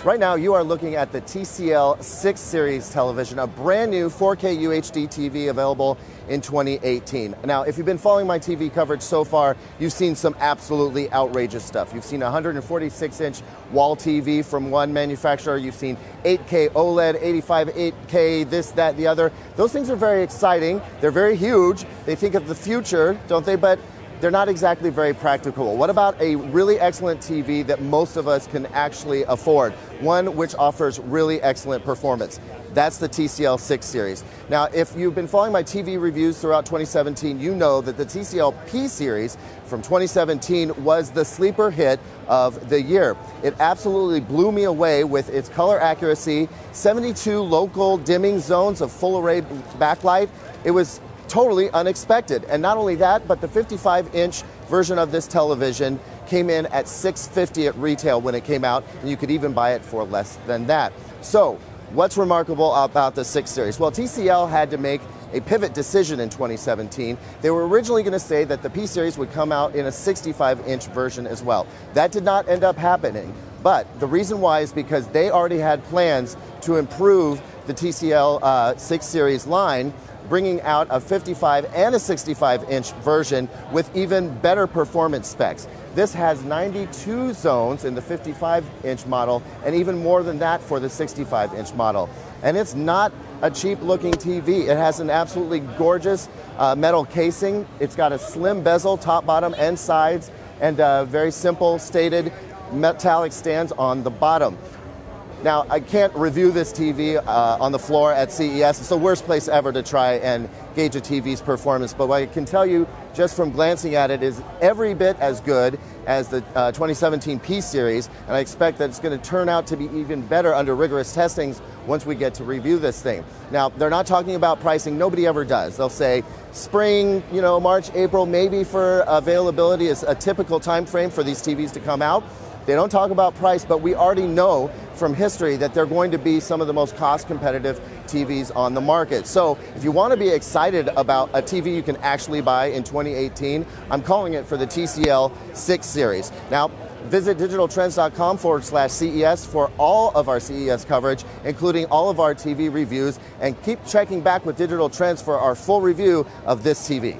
Right now, you are looking at the TCL 6 Series television, a brand new 4K UHD TV available in 2018. Now, if you've been following my TV coverage so far, you've seen some absolutely outrageous stuff. You've seen a 146-inch wall TV from one manufacturer. You've seen 8K OLED, 85 8K, this, that, the other. Those things are very exciting. They're very huge. They think of the future, don't they? But they're not exactly very practical. What about a really excellent TV that most of us can actually afford? One which offers really excellent performance. That's the TCL 6 Series. Now, if you've been following my TV reviews throughout 2017, you know that the TCL P Series from 2017 was the sleeper hit of the year. It absolutely blew me away with its color accuracy, 72 local dimming zones of full array backlight. It was totally unexpected. And not only that, but the 55-inch version of this television came in at $650 at retail when it came out, and you could even buy it for less than that. So, what's remarkable about the 6 Series? Well, TCL had to make a pivot decision in 2017. They were originally going to say that the P Series would come out in a 65-inch version as well. That did not end up happening, but the reason why is because they already had plans to improve the TCL 6 Series line, bringing out a 55 and a 65-inch version with even better performance specs. This has 92 zones in the 55-inch model and even more than that for the 65-inch model. And it's not a cheap-looking TV. It has an absolutely gorgeous metal casing. It's got a slim bezel, top, bottom, and sides, and very simple stated metallic stands on the bottom. Now, I can't review this TV on the floor at CES. It's the worst place ever to try and gauge a TV's performance. But what I can tell you just from glancing at it is every bit as good as the 2017 P Series. And I expect that it's going to turn out to be even better under rigorous testings once we get to review this thing. Now, they're not talking about pricing. Nobody ever does. They'll say spring, March, April, maybe for availability is a typical time frame for these TVs to come out. They don't talk about price, but we already know from history that they're going to be some of the most cost-competitive TVs on the market. So if you want to be excited about a TV you can actually buy in 2018, I'm calling it for the TCL 6 Series. Now, visit digitaltrends.com/CES for all of our CES coverage, including all of our TV reviews, and keep checking back with Digital Trends for our full review of this TV.